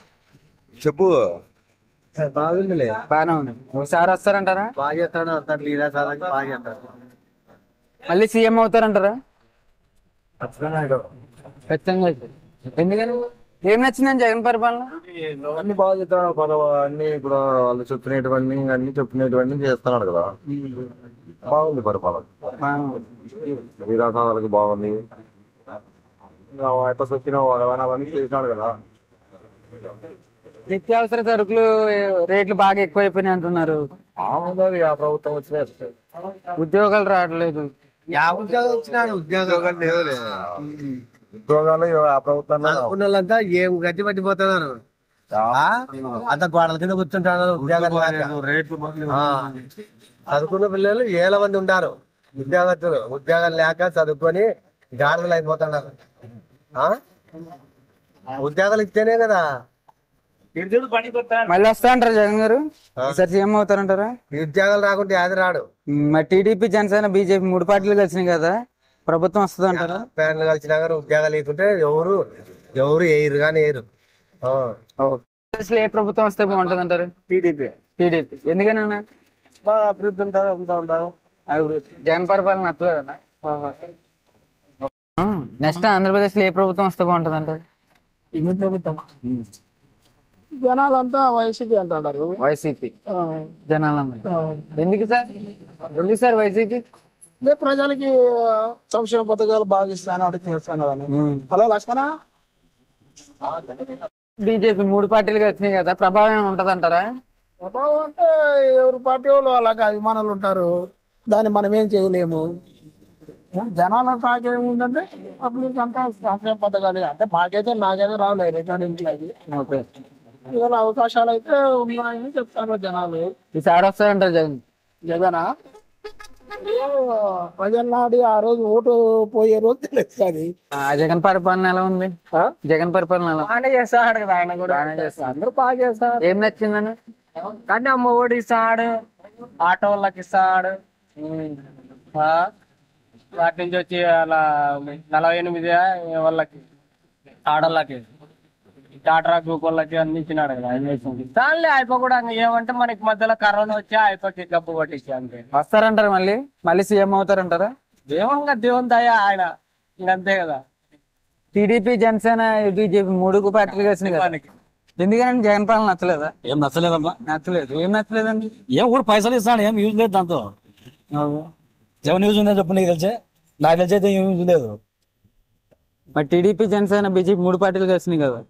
చెప్పు. బాగుందిలే, బాగానే ఉంది. ఒకసారి వస్తారంటారా? బాగా చేస్తాడు, అంతా లీలా సార్ బాగా చేస్తాడు. మళ్ళీ సీఎం అవుతారంటారా? ఖచ్చితంగా అయితే. ఎందుకని? ఏం నచ్చిందని జగన్ పరిపాలన? అన్ని బాగా చేస్తాడు, అన్ని ఇప్పుడు వాళ్ళు చెప్పినటువంటి అన్ని చెప్పినటువంటి చేస్తున్నాడు కదా. బాగుంది పరిపాలన, విరాసాలకు బాగుంది. వచ్చిన అవన్నీ చేసినాడు కదా. నిత్యావసర సరుకులు రేట్లు బాగా ఎక్కువైపోయినాయి అంటున్నారు. ఆ ప్రభుత్వం వచ్చిన ఉద్యోగాలు రావట్లేదు. ఉద్యోగం వచ్చినాడు, ఉద్యోగాలు లేవులే. ఉద్యోగాలు ఆ ప్రభుత్వం వాళ్ళంతా ఏం గట్టి పట్టిపోతున్నారు, అంత గోడల కింద కూర్చుంటారు. ఉద్యోగాలు రేట్లు చదువుకున్న పిల్లలు 7 మంది ఉంటారు, ఉద్యోగస్తులు ఉద్యోగాలు లేక చదువుకొని గాడిదలు అయిపోతున్నారు. ఉద్యోగాలు ఇస్తేనే కదా. మళ్ళీ వస్తా అంటారా జగన్ గారు? ఈసారి సీఎం అవుతారంటారా? ఉద్యోగాలు రాకుంటే అది రాడు. మరి టీడీపీ జనసేన బీజేపీ 3 పార్టీలు కలిసినాయి కదా, ప్రభుత్వం వస్తుంది అంటారా? పేర్లు కలిసినా కానీ ఉద్యోగాలు లేకుంటే ఎవరు వేయరు కానీ వేయరు. అసలు ఏ ప్రభుత్వం వస్తే బాగుంటది అంటారు? టీడీపీ. ఎందుకన్నా? బాగా అభివృద్ధి ఉంటారు. జగన్ పరిపాలన నచ్చలేదన్నా? నెక్స్ట్ ఆంధ్రప్రదేశ్ లో ఏ ప్రభుత్వం వస్తే బాగుంటది అంటారు? జనాలంతా వైసీపీ అంటారు. వైసీపీ జనాలంతా ఎందుకు సార్ వైసీపీ? ప్రజలకి సంక్షేమ పథకాలు బాగా ఇస్తాను అడిగి చేస్తాను. హలో లక్ష్మణ, బీజేపీ 3 పార్టీలు వచ్చినాయి కదా, ప్రభావం ఉంటది అంటారా? ప్రభావం అంటే ఎవరి పార్టీ వాళ్ళు అలాగే అభిమానులు ఉంటారు, దాన్ని మనం ఏం చేయలేము. జనాల తాకేముందంటే పబ్లిక్ అంతా సంక్షేమ పథకాలు అంటే నాకైతే రాలేదు రికార్డింగ్ అది. ఇవాళ అవకాశాలు అయితే ఉన్నాయని చెప్తారు జనాలు. ఈసారి వస్తారంటారు జగనా? ప్రజల నాడి ఆ రోజు ఓటు పోయే రోజు తెలుస్తుంది. జగన్ పరిపాలన ఎలా ఉంది? జగన్ పరిపాలన ఎలా? బాగానే చేస్తాడు కదా, ఆయన కూడా అందరూ బాగా చేస్తారు. ఏం నచ్చిందని? కానీ అమ్మ ఓడి ఇస్తాడు, ఆటో వాళ్ళకి ఇస్తాడు, వాటి నుంచి వచ్చి అలా 48 వాళ్ళకి ఆడోళ్ళకి టాటా గ్రూప్ వాళ్ళకి అన్ని ఇచ్చినాడు కదా. దానిలో అయిపో కూడా ఏమంటే మనకి మధ్యలో కరోనా వచ్చి అయిపోయి గబ్బు కొట్టించి అంతే. వస్తారంటారు మళ్ళీ సీఎం అవుతారంటారా? దేవంగా దేవుని దయ ఆయన, ఇంకంతే కదా. టీడీపీ జనసేన బీజేపీ 3 పార్టీలు కలిసినాయి కదా, ఎందుకని జగన్ పాలన నచ్చలేదా? ఏం నచ్చలేదమ్మా. నచ్చలేదు. ఏం నచ్చలేదండి? ఏం కూడా పైసలు ఇస్తాను, ఏం యూజ్ లేదు దాంతో. జగన్ యూజ్ ఉందని చెప్పు, నీకు తెలిసే నాకు తెలిసి అయితే ఏం యూజ్ లేదు. మరి టీడీపీ జనసేన బీజేపీ 3 పార్టీలు కలిసినాయి కదా,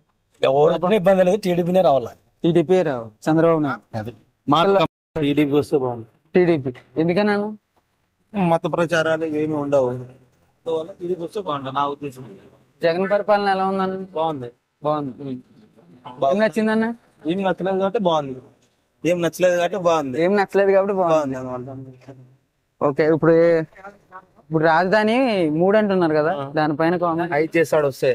ఎవరు ఇబ్బంది లేదు, టీడీపీనే రావాలా. టీడీపీ రావు, చంద్రబాబు నాయుడు. టీడీపీ వస్తే బాగుంది. టీడీపీ ఎందుకన్నా? మత ప్రచారాలు ఏమి ఉండవు, టీడీపీ వస్తే బాగుంటుంది నా ఉద్దేశం. జగన్ పరిపాలన ఎలా ఉందన్న? బాగుంది. ఏం నచ్చిందన్న? ఏం నచ్చలేదు కాబట్టి బాగుంది. ఏం నచ్చలేదు కాబట్టి బాగుంది. ఏం నచ్చలేదు కాబట్టి బాగుంది. ఓకే, ఇప్పుడు రాజధాని 3 అంటున్నారు కదా, దానిపైన కామెంట్. 5 చేస్తాడు వస్తే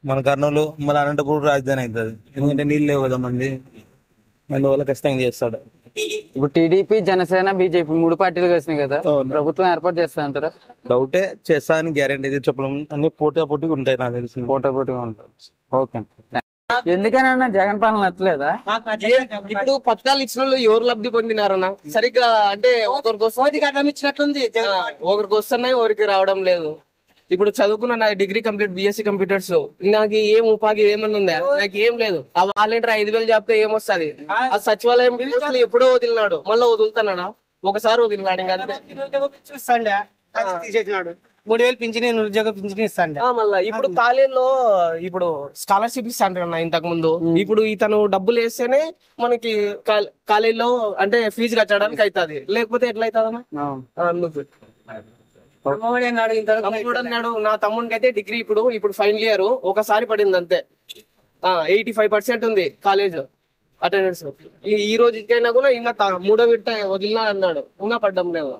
మన కర్నూలు మన అనంతపురం రాజధాని అవుతుంది. ఎందుకంటే నీళ్ళు లేవు కదా మంది, అందువల్ల ఖచ్చితంగా చేస్తాడు. ఇప్పుడు టీడీపీ, జనసేన, బీజేపీ 3 పార్టీలు కలిసినాయి కదా, ప్రభుత్వం ఏర్పాటు చేస్తారంటారా? డౌటే, చేస్తా అని గ్యారెంటీ అయితే చెప్పలేం. అన్ని పోటాపోటీగా ఉంటాయి నాకు తెలిసి. పోటాపోటీగా ఉంటాయి. ఓకే, ఎందుకనన్నా జగన్ పాలన నచ్చలేదా? ఇప్పుడు పథకాలు ఇచ్చిన వాళ్ళు ఎవరు లబ్ధి పొందినారన్నా? సరిగ్గా అంటే ఒకరికి ఇచ్చినట్లుంది, ఒకరికి వస్తున్నాయి, ఒకరికి రావడం లేదు. ఇప్పుడు చదువుకున్న నా డిగ్రీ కంప్లీట్ BSc కంప్యూటర్స్, నాకు ఏం ఉపాధి ఏమన్నా ఉందా? నాకు ఏం లేదు. ఆ వాలంటీర్ 5,000 చెప్తే ఏమొస్తుంది? ఆ సచివాలయం ఎప్పుడో వదిలినాడు, మళ్ళీ వదులుతున్నాడా? ఒకసారి వదిలినాడు, తీసేసినాడు. 3,000 పింఛని, నిరుద్యోగ పింఛని ఇస్తాండి. మళ్ళీ ఇప్పుడు కాలేజీలో ఇప్పుడు స్కాలర్షిప్ ఇస్తాంటారు ఇంతకు ముందు. ఇప్పుడు ఇతను డబ్బులు వేస్తేనే మనకి కాలేజీలో అంటే ఫీజు కట్టడానికి అవుతుంది, లేకపోతే ఎట్లా అవుతుందన్నా? అన్నాడు నా తమ్ముడికి అయితే డిగ్రీ ఇప్పుడు ఫైనల్ ఇయర్ ఒకసారి పడింది అంతే. 85% ఉంది కాలేజ్ అటెండెన్స్. ఈ రోజుకైనా కూడా ఇంకా 3వ విడత వదిలినా అన్నాడు, ఇంకా పడ్డం లేదు.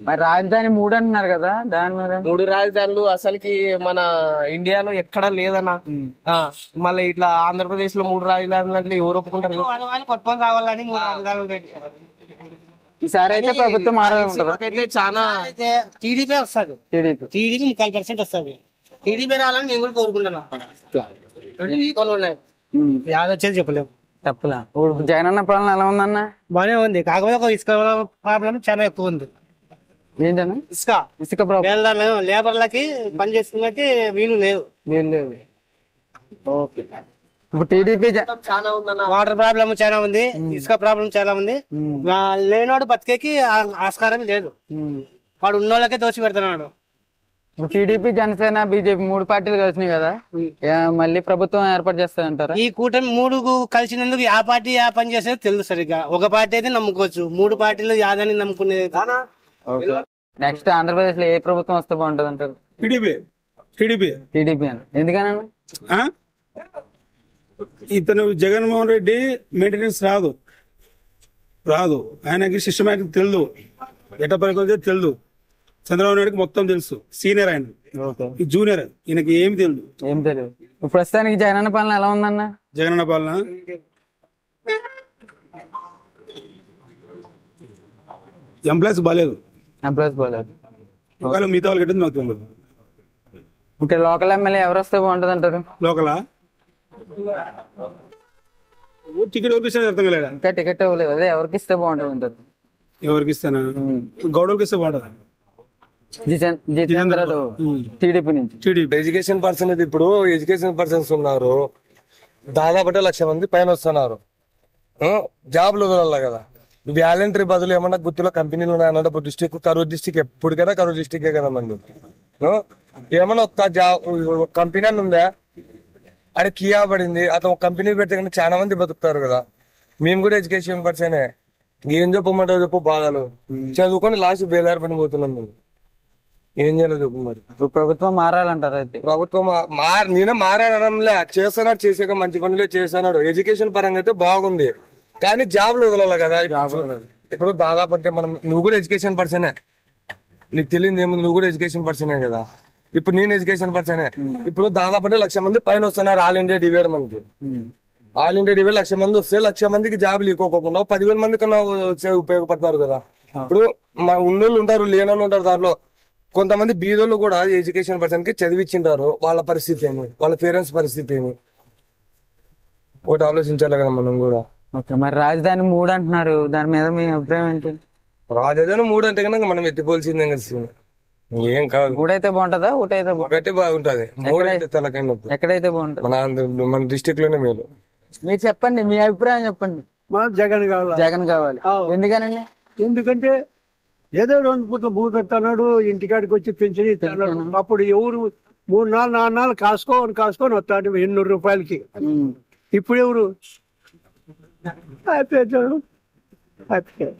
మరి రాజధాని 3 అంటున్నారు కదా, దాని మీద 3 రాజధానులు అసలుకి మన ఇండియాలో ఎక్కడా లేదన్నా. మళ్ళీ ఇట్లా ఆంధ్రప్రదేశ్ లో 3 రాజధానులు ఎవరు ఒప్పుకుంటారు? రావాలని ఈసారి అయితే ప్రభుత్వం మారాలంటే చాలా టీడీపీ వస్తుంది. టీడీపీ 40% వస్తుంది. టీడీపీ రావాలని నేను కూడా కోరుకుంటున్నా. యాదొచ్చేది చెప్పలేము. చెప్పలే. ఇప్పుడు జగనన్న పాలన ఎలా ఉందన్న? బానే ఉంది, కాకపోతే ఒక ఇసుక ప్రాబ్లం చాలా ఎక్కువ ఉంది. ఏంటన్నా? ఇసుక ప్రాబ్లం. లేబర్లకి పని చేసుకున్నకి వీలు లేదు. ఓకే, ఇప్పుడు టీడీపీ చాలా ఉందన్న. వాటర్ ప్రాబ్లం చాలా ఉంది, ఇసుక ప్రాబ్లం చాలా ఉంది. లేనివాడు బతికేకి ఆస్కారం లేదు, వాడు ఉన్నోళ్ళకే దోషి పెడుతున్నాడు. టీడీపీ, జనసేన, బీజేపీ 3 పార్టీలు కలిసినాయి కదా, మళ్ళీ ప్రభుత్వం ఏర్పాటు చేస్తారంటారా? ఈ కూటమి 3 కలిసినందుకు ఆ పార్టీ ఆ పని చేసేది తెలుసు సరిగ్గా. ఒక పార్టీ అయితే నమ్ముకోవచ్చు, 3 పార్టీలు యాదాన్ని నమ్ముకునేది. నెక్స్ట్ ఆంధ్రప్రదేశ్ లో ఏ ప్రభుత్వం వస్తే బాగుంటది అంటారు? టీడీపీ అని ఎందుకన్నా? ఇతను జగన్మోహన్ రెడ్డి మెయింటెనెన్స్ రాదు ఆయనకి సిస్టమేటిక్ తెలుదు, ఎట్ట పరికల్తే తెలుదు. చంద్రబాబు నాయుడుకి మొత్తం తెలుసు, సీనియర్ ఆయన, జూనియర్ ఈయనకి ఏమి తెలియదు. ప్రస్తుతానికి జగనన్న పాలన ఎలా ఉందన్న? జగనన్న పాలన ఎంప్లాయీస్ బాగాలేదు. ఒకవేళ మిగతా వాళ్ళకి ఎట్టింది మాకు తెలియదు. ఇంకా లోకల్ ఎమ్మెల్యే ఎవరు వస్తే బాగుంటది అంటారు? లోకలా టికెట్ ఎవరికి ఇస్తే అర్థం కాలేదా? ఇంకా టికెట్ ఇవ్వలేదు, అదే ఎవరికి ఇస్తే బాగుంటది అంటారు? ఎవరికి ఇస్తానా? గౌడవకి ఇస్తే బాగుంటది. టీడీపీ నుంచి ఎడ్యుకేషన్ పర్సన్ ఇప్పుడు ఎడ్యుకేషన్ పర్సన్స్ ఉన్నారు, దాదాపు 1,00,000 మంది పైన వస్తున్నారు. జాబ్లు వదలాలి కదా, వాలంటరీ బదులు ఏమన్నా గుర్తులో కంపెనీలు ఉన్నాయన్నట్టు. ఇప్పుడు డిస్టిక్ కరూర్ డిస్టిక్ ఎప్పటికైనా కరూర్ డిస్టిక్ కదా మంది. ఏమన్నా ఒక కంపెనీ అని ఉందా, అది కియా పడింది, అతను ఒక కంపెనీ పెడితే కానీ చాలా మంది బతుకుతారు కదా. మేము కూడా ఎడ్యుకేషన్ పర్సనే, ఏం చెప్పమంటారు చెప్పు, బాధలు చదువుకొని లాస్ట్ బేలారు పని పోతున్నాం మేము. ఏం చేయలేదు చెప్పు మరి. ప్రభుత్వం మారాలంటారు? అయితే ప్రభుత్వం నేనే మారాడంలే, చేస్తున్నాడు, చేసాక మంచి పనులే చేస్తున్నాడు. ఎడ్యుకేషన్ పరంగా అయితే బాగుంది, కానీ జాబ్లు వదలాలి కదా. ఇప్పుడు దాదాపు అంటే నువ్వు కూడా ఎడ్యుకేషన్ పర్సనే, నీకు తెలియదు ఏముంది, నువ్వు కూడా ఎడ్యుకేషన్ పర్సనే కదా. ఇప్పుడు నేను ఎడ్యుకేషన్ పర్సనే. ఇప్పుడు దాదాపు 1,00,000 మంది పైన వస్తున్నారు ఆల్ ఇండియా డివైడ్ మనకి. ఆల్ ఇండియా డివైడ్ 1,00,000 మంది వస్తే 1,00,000 మందికి జాబ్లు ఇవ్వకోకుండా 10,000 మంది కన్నా వచ్చే ఉపయోగపడతారు కదా. ఇప్పుడు మా ఉన్నోళ్ళు ఉంటారు, లేనోళ్ళు ఉంటారు. దాంట్లో కొంతమంది బీదోళ్ళు కూడా ఎడ్యుకేషన్ పర్సన్ కి చదివించింటారు. వాళ్ళ పరిస్థితి ఏమి, వాళ్ళ పేరెంట్స్ పరిస్థితి ఏమి, ఒకటి ఆలోచించాలి కదా మనం కూడా. మరి రాజధాని 3 అంటున్నారు, దాని మీద మీ అభిప్రాయం ఏంటి? రాజధాని 3 అంటే కనుక మనం ఎత్తిపోల్సిందే కదా. ఏం కాదు, 3 అయితే బాగుంటుందా? ఒకటి బాగుంటది, 3 అయితే తలకైనా. ఎక్కడైతే బాగుంటుంది? మన డిస్ట్రిక్ట్ లోనే మేలు. మీరు చెప్పండి, మీ అభిప్రాయం చెప్పండి. జగన్ కావాలి. ఎందుకనండి? ఎందుకంటే ఏదో 2 పూట్ల భూమి పెడతాడు, ఇంటికాడికి వచ్చి పెంచి ఇస్తాడు. అప్పుడు ఎవరు 3-4 నాలుగు కాసుకొని వస్తాడు 800 రూపాయలకి. ఇప్పుడు ఎవరు?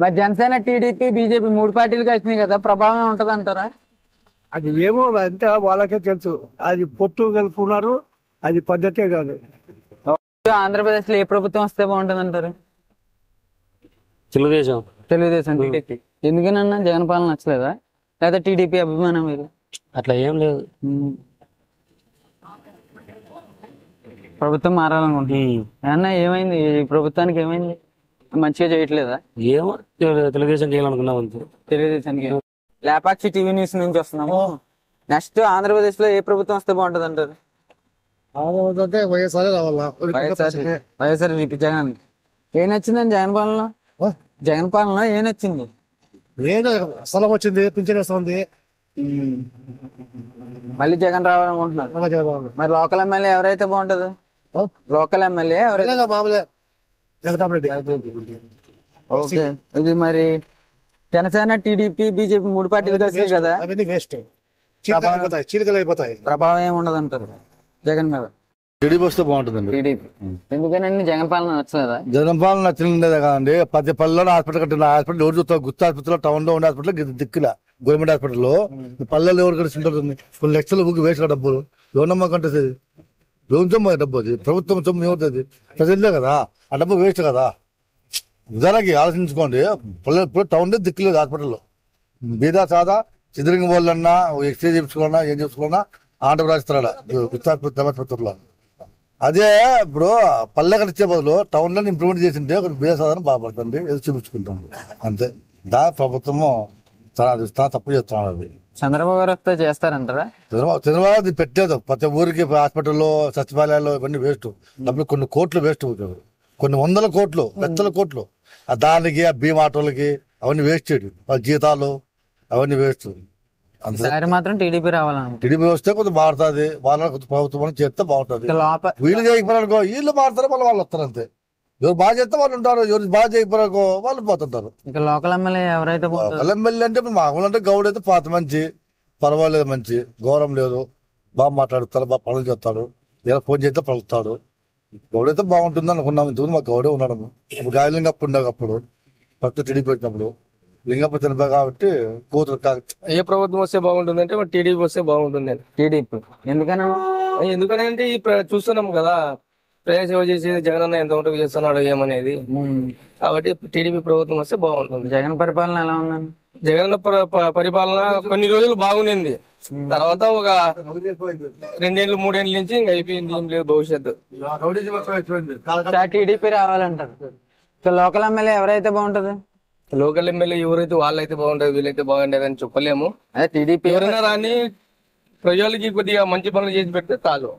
మరి జనసేన, టీడీపీ, బీజేపీ 3 పార్టీలు కలిసినాయి కదా, ప్రభావం ఉంటది అంటారా? అది ఏమో అంతే వాళ్ళకే తెలుసు. అది పొత్తు కలుపుకున్నారు, అది పద్ధతే కాదు. ఆంధ్రప్రదేశ్ లో ఏ ప్రభుత్వం వస్తే బాగుంటుంది అంటారు? తెలుగుదేశం. తెలుగుదేశం టీడీపీ. ఎందుకనన్నా జగన్ పాలన నచ్చలేదా లేదా టీడీపీ అభిమానం మీరు? అట్లా ఏం లేదు. ప్రభుత్వం మారాలనుకుంటున్నాను ఏమన్నా ఏమైంది ఈ ప్రభుత్వానికి? ఏమైంది? మంచిగా చేయట్లేదా? ఏమో తెలుగుదేశం చేయాలనుకున్నాం అంతే. తెలుగుదేశానికి. లేపాక్షి టీవీ న్యూస్ నుంచి వస్తున్నాము. నెక్స్ట్ ఆంధ్రప్రదేశ్ లో ఏ ప్రభుత్వం వస్తే బాగుంటది అంటారు? వైఎస్ఆర్ రావాలా? వైఎస్ఆర్ జగన్. ఏం నచ్చిందండి జగన్ పాలన? జగన్ పాలన ఏం నచ్చింది? స్థలం వచ్చింది, పింఛన్ వస్తుంది. మళ్ళీ జగన్ రావాలనుకుంటున్నారు. మరి లోకల్ ఎమ్మెల్యే ఎవరైతే బాగుంటది? లోకల్ ఎమ్మెల్యే ఎవరైతే? మామూలే జగన్రెడ్డి. ఓకే. ఇది మరి జనసేన, టీడీపీ, బీజేపీ 3 పార్టీలు కలిసి కదా. అవన్నీ వేస్ట్, చీలికలు అయిపోతాయి. ప్రభావం ఏముండదు అంటారు జగన్ మీద? టీడీపీ వస్తే బాగుంటుందండి. టీడీపీ. ఎందుకనండి జగన్ పాలన నచ్చలేదా? జగన్ పాలన నచ్చలేదా కదండి. 10 పల్లెల్లో హాస్పిటల్ కట్టిన హాస్పిటల్ ఎవరు చూస్తారు? గుర్తు హాస్పిటల్, టౌన్ లో ఉండే హాస్పిటల్ దిక్కులా గవర్నమెంట్ హాస్పిటల్లో పల్లెల్లో ఎవరు కలిసి ఉంటుంది? కొన్ని లక్షల ఊరికి వేసిన డబ్బులు ఎవరమ్మా కంటే ఎవరి సొమ్ము డబ్బు? అది ప్రభుత్వం సొమ్ము ఏమవుతుంది? ప్రజలే కదా, ఆ డబ్బు వేస్ట్ కదా. నిజానికి ఆలోచించుకోండి. పల్లె టౌన్ దిక్కులేదు హాస్పిటల్లో. బీదా సాదా చిద్రింగ్ వాళ్ళన్నా ఎక్స్రే చేయించుకున్నా ఏం చేసుకున్నా ఆంధ్రప్రదేశ్లో ఆసుపత్రిలో. అదే ఇప్పుడు పల్లె కట్టించే బదులు టౌన్ లో ఇంప్రూవ్మెంట్ చేసింటే ఒక బీదా సాధారణ బాగుపడుతుంది, ఏదో చూపించుకుంటాం అంతే. దాని ప్రభుత్వము తప్పు చేస్తున్నాడు. అది చంద్రబాబు గారు వస్తే చేస్తారంటారా? చంద్రబాబు అది పెట్టలేదు. ప్రతి ఊరికి హాస్పిటల్లో, సచివాలయాల్లో ఇవన్నీ వేస్ట్. డబ్బులు కొన్ని కోట్లు వేస్ట్ అవుతాయి, కొన్ని 100 కోట్లు, లక్షల కోట్లు. దానికి ఆ బీమా ఆటోలకి అవన్నీ వేస్ట్, వాళ్ళ జీతాలు అవన్నీ వేస్ట్. అంతే మాత్రం టీడీపీ రావాలని. టీడీపీ వస్తే కొంచెం మారుతుంది, వాళ్ళ ప్రభుత్వం చేస్తే బాగుంటుంది. వీళ్ళు చేయకపోయారనుకో వీళ్ళు మారుతారు, వాళ్ళు వస్తారు అంతే. ఎవరు బాగా చేస్తే వాళ్ళు ఉంటారు, ఎవరు బాగా చేయకపోయారనుకో వాళ్ళు పోతుంటారు. ఇంకా లోకల్ ఎమ్మెల్యే ఎవరైతే లోకల్ ఎమ్మెల్యే అంటే మామూలు అంటే గౌడ్ అయితే పాత మంచి, పర్వాలేదు, మంచి గౌరవం లేదు, బాగా మాట్లాడుతాడు, బాగా పనులు చేస్తాడు, ఏదో ఫోన్ చేస్తే పలుకుతాడు. గౌడ్ అయితే బాగుంటుంది అనుకున్నాం. ఇంతకుముందు మాకు గౌడే ఉన్నాడు. ఇప్పుడు గాయలింగప్పుడు ఉండేటప్పుడు ఫస్ట్ టీడీపీ వచ్చినప్పుడు లింగప్ప చనిపోయి కాబట్టి కూతురు. ఏ ప్రభుత్వం వస్తే బాగుంటుంది అంటే టీడీపీ వస్తే బాగుంటుంది. టీడీపీ ఎందుకనంటే చూస్తున్నాం కదా, ప్రజా సేవ చేసి జగన్ అన్న ఎంత ఉంటే చేస్తున్నాడు ఏమనేది. కాబట్టి టీడీపీ ప్రభుత్వం వస్తే బాగుంటుంది. జగన్ పరిపాలన ఎలా ఉందండి? జగన్ పరిపాలన కొన్ని రోజులు బాగుండింది, తర్వాత ఒక 2 ఏళ్ళు 3 ఏళ్ళ నుంచి ఇంకా అయిపోయింది, ఏం లేదు భవిష్యత్తు. టీడీపీ రావాలంటారు. లోకల్ ఎమ్మెల్యే ఎవరైతే బాగుంటది? లోకల్ ఎమ్మెల్యే ఎవరైతే వాళ్ళైతే బాగుంటది, వీళ్ళైతే బాగుండేది అని చెప్పలేము. టీడీపీ ఎవరైనా రాని ప్రజలకి కొద్దిగా మంచి పనులు చేసి పెడితే చాలు.